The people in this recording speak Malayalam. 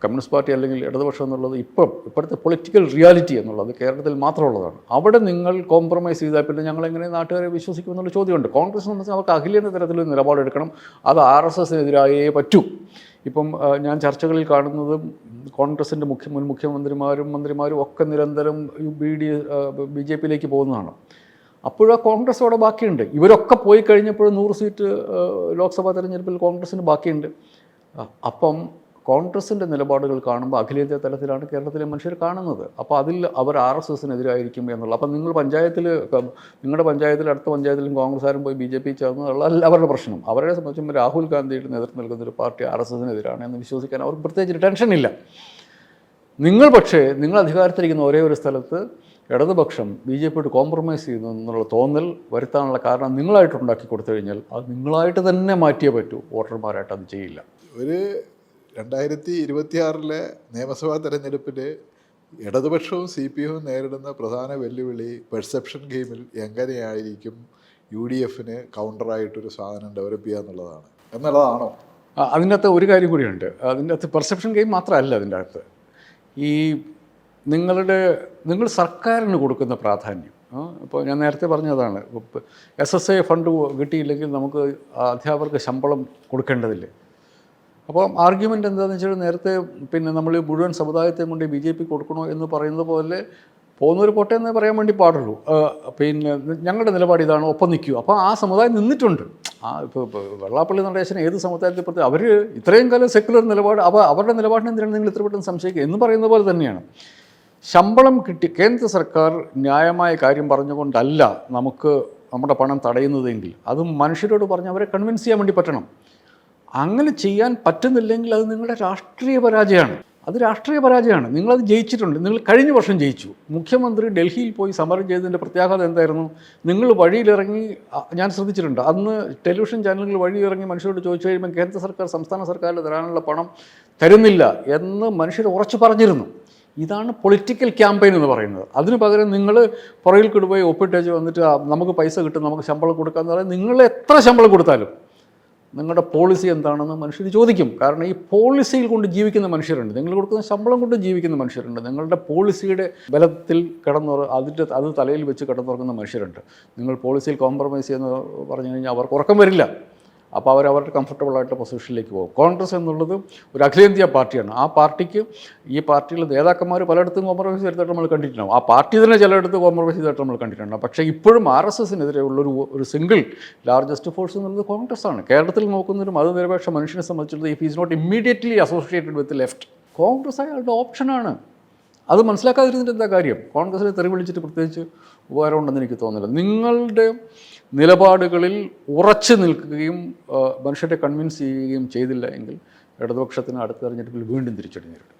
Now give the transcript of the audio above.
കമ്മ്യൂണിസ്റ്റ് പാർട്ടി അല്ലെങ്കിൽ ഇടതുപക്ഷം എന്നുള്ളത് ഇപ്പോഴത്തെ പൊളിറ്റിക്കൽ റിയാലിറ്റി എന്നുള്ളത് കേരളത്തിൽ മാത്രമുള്ളതാണ്. അവിടെ നിങ്ങൾ കോംപ്രമൈസ് ചെയ്താൽ പിന്നെ ഞങ്ങളെങ്ങനെ നാട്ടുകാരെ വിശ്വസിക്കും എന്നുള്ള ചോദ്യമുണ്ട്. കോൺഗ്രസ് സംബന്ധിച്ച് അവർക്ക് അഖിലേന്ത്യാ തലത്തിലൊരു നിലപാടെടുക്കണം. അത് RSSനെതിരായേ പറ്റൂ. ഇപ്പം ഞാൻ ചർച്ചകളിൽ കാണുന്നതും കോൺഗ്രസിൻ്റെ മുൻ മന്ത്രിമാരും ഒക്കെ നിരന്തരം BJP-യിലേക്ക് പോകുന്നതാണ്. അപ്പോഴും ആ കോൺഗ്രസ് അവിടെ ബാക്കിയുണ്ട്. ഇവരൊക്കെ പോയി കഴിഞ്ഞപ്പോഴും 100 സീറ്റ് ലോക്സഭാ തെരഞ്ഞെടുപ്പിൽ കോൺഗ്രസ്സിന് ബാക്കിയുണ്ട്. അപ്പം കോൺഗ്രസിൻ്റെ നിലപാടുകൾ കാണുമ്പോൾ അഖിലേന്ത്യാ തലത്തിലാണ് കേരളത്തിലെ മനുഷ്യർ കാണുന്നത്. അപ്പോൾ അതിൽ അവർ RSSനെതിരായിരിക്കും എന്നുള്ള. അപ്പം നിങ്ങളുടെ പഞ്ചായത്തിൽ അടുത്ത പഞ്ചായത്തിലും കോൺഗ്രസ്സുകാരും പോയി BJP ചേർന്നതല്ല അവരുടെ പ്രശ്നം. അവരെ സംബന്ധിച്ചും രാഹുൽ ഗാന്ധിയുടെ നേതൃത്വം നൽകുന്നൊരു പാർട്ടി RSSനെതിരാണ് എന്ന് വിശ്വസിക്കാൻ അവർക്ക് പ്രത്യേകിച്ച് ടെൻഷനില്ല. നിങ്ങൾ അധികാരത്തിലിരിക്കുന്ന ഒരേ ഒരു സ്ഥലത്ത് ഇടതുപക്ഷം BJP-യോട് കോംപ്രമൈസ് ചെയ്യുന്നു എന്നുള്ള തോന്നൽ വരുത്താനുള്ള കാരണം നിങ്ങളായിട്ട് ഉണ്ടാക്കി കൊടുത്തു കഴിഞ്ഞാൽ അത് നിങ്ങളായിട്ട് തന്നെ മാറ്റിയേ പറ്റൂ. വോട്ടർമാരായിട്ട് അത് ചെയ്യില്ല. ഒരു 2026 നിയമസഭാ തെരഞ്ഞെടുപ്പിൽ ഇടതുപക്ഷവും CPM-ഉം നേരിടുന്ന പ്രധാന വെല്ലുവിളി പെർസെപ്ഷൻ ഗെയിമിൽ എങ്ങനെയായിരിക്കും UDF-ന് കൗണ്ടറായിട്ടൊരു സാധനം ഡെവലപ്പ് ചെയ്യുക എന്നുള്ളതാണോ? അതിൻ്റെ അകത്ത് ഒരു കാര്യം കൂടിയുണ്ട്. അതിൻ്റെ അകത്ത് പെർസെപ്ഷൻ ഗെയിം മാത്രമല്ല. അതിൻ്റെ അകത്ത് നിങ്ങൾ സർക്കാരിന് കൊടുക്കുന്ന പ്രാധാന്യം. ഇപ്പോൾ ഞാൻ നേരത്തെ പറഞ്ഞതാണ്, SSA ഫണ്ട് കിട്ടിയില്ലെങ്കിൽ നമുക്ക് അധ്യാപകർക്ക് ശമ്പളം കൊടുക്കേണ്ടതില്ലേ. അപ്പോൾ ആർഗ്യുമെൻ്റ് എന്താണെന്ന് വെച്ചാൽ നേരത്തെ നമ്മൾ മുഴുവൻ സമുദായത്തെയും കൊണ്ട് BJP കൊടുക്കണോ എന്ന് പറയുന്നത് പോലെ പോകുന്നൊരു പോട്ടെ എന്നേ പറയാൻ വേണ്ടി പാടുള്ളൂ. ഞങ്ങളുടെ നിലപാട് ഇതാണ്, ഒപ്പം നിൽക്കൂ. അപ്പോൾ ആ സമുദായം നിന്നിട്ടുണ്ട്. ഇപ്പോൾ വെള്ളാപ്പള്ളി നടേശൻ ഏത് സമുദായത്തിൽ പ്രതി അവർ ഇത്രയും കാലം സെക്കുലർ നിലപാട് അവരുടെ നിലപാടിനെ എന്തിനാണ് നിങ്ങൾ ഇത്ര പെട്ടെന്ന് സംശയിക്കുക എന്ന് പറയുന്ന പോലെ തന്നെയാണ്. ശമ്പളം കിട്ടി കേന്ദ്ര സർക്കാർ ന്യായമായ കാര്യം പറഞ്ഞുകൊണ്ടല്ല നമ്മുടെ പണം തടയുന്നതെങ്കിൽ അത് മനുഷ്യരോട് പറഞ്ഞ് അവരെ കൺവിൻസ് ചെയ്യാൻ വേണ്ടി പറ്റണം. അങ്ങനെ ചെയ്യാൻ പറ്റുന്നില്ലെങ്കിൽ അത് നിങ്ങളുടെ രാഷ്ട്രീയ പരാജയമാണ്. നിങ്ങളത് ജയിച്ചിട്ടുണ്ട്. നിങ്ങൾ കഴിഞ്ഞ വർഷം ജയിച്ചു. മുഖ്യമന്ത്രി ഡൽഹിയിൽ പോയി സമരം ചെയ്തതിൻ്റെ പ്രത്യാഘാതം എന്തായിരുന്നു? നിങ്ങൾ വഴിയിലിറങ്ങി, ഞാൻ ശ്രദ്ധിച്ചിട്ടുണ്ട്, അന്ന് ടെലിവിഷൻ ചാനലുകൾ വഴിയിറങ്ങി മനുഷ്യരോട് ചോദിച്ചു കഴിയുമ്പോൾ കേന്ദ്ര സർക്കാർ സംസ്ഥാന സർക്കാരിൽ തരാനുള്ള പണം തരുന്നില്ല എന്ന് മനുഷ്യർ ഉറച്ചു പറഞ്ഞിരുന്നു. ഇതാണ് പൊളിറ്റിക്കൽ ക്യാമ്പയിൻ എന്ന് പറയുന്നത്. അതിന് പകരം നിങ്ങൾ പുറകിൽ കൊണ്ടുപോയി ഒപ്പിട്ടേച്ച് വന്നിട്ട് നമുക്ക് പൈസ കിട്ടും, നമുക്ക് ശമ്പളം കൊടുക്കാമെന്ന് പറയുന്നത്, നിങ്ങൾ എത്ര ശമ്പളം കൊടുത്താലും നിങ്ങളുടെ പോളിസി എന്താണെന്ന് മനുഷ്യർ ചോദിക്കും. കാരണം ഈ പോളിസിയിൽ കൊണ്ട് ജീവിക്കുന്ന മനുഷ്യരുണ്ട്. നിങ്ങൾ കൊടുക്കുന്ന ശമ്പളം കൊണ്ട് ജീവിക്കുന്ന മനുഷ്യരുണ്ട്. നിങ്ങളുടെ പോളിസിയുടെ ബലത്തിൽ അത് തലയിൽ വെച്ച് കിടന്നുറങ്ങുന്ന മനുഷ്യരുണ്ട്. നിങ്ങൾ പോളിസിയിൽ കോംപ്രമൈസ് ചെയ്യുന്ന പറഞ്ഞു കഴിഞ്ഞാൽ അവർക്ക് ഉറക്കം വരില്ല. അപ്പോൾ അവരുടെ കംഫർട്ടബിളായിട്ടുള്ള പൊസിഷനിലേക്ക് പോകും. കോൺഗ്രസ് എന്നുള്ളത് ഒരു അഖിലേന്ത്യാ പാർട്ടിയാണ്. ആ പാർട്ടിക്ക് ഈ പാർട്ടിയിലെ നേതാക്കന്മാർ പലയിടത്തും കോംപ്രമൈസ് ചെയ്തിട്ട് നമ്മൾ കണ്ടിട്ടുണ്ടാവും. ആ പാർട്ടി തന്നെ ചിലയിടത്ത് കോംപ്രമൈസ് ചെയ്തിട്ട് നമ്മൾ കണ്ടിട്ടുണ്ടാവും. പക്ഷേ ഇപ്പോഴും RSSനെതിരെ ഉള്ളൊരു സിംഗിൾ ലാർജസ്റ്റ് ഫോഴ്സ് എന്നുള്ളത് കോൺഗ്രസ് ആണ്. കേരളത്തിൽ നോക്കുന്നൊരു മതനിരപേക്ഷ മനുഷ്യനെ സംബന്ധിച്ചിടത്തോളം if is not immediately associated with left, Congress അയാളുടെ ഓപ്ഷനാണ്. അത് മനസ്സിലാക്കാതിരുന്നിട്ട് എന്താ കാര്യം? കോൺഗ്രസിനെ തെറി വിളിച്ചിട്ട് പ്രത്യേകിച്ച് ഉപകാരമുണ്ടെന്ന് എനിക്ക് തോന്നുന്നില്ല. നിങ്ങളുടെ നിലപാടുകളിൽ ഉറച്ചു നിൽക്കുകയും മനുഷ്യരെ കൺവിൻസ് ചെയ്യുകയും ചെയ്തില്ല എങ്കിൽ ഇടതുപക്ഷത്തിന് അടുത്ത തെരഞ്ഞെടുപ്പിൽ വീണ്ടും തിരിച്ചടി നേരിടും.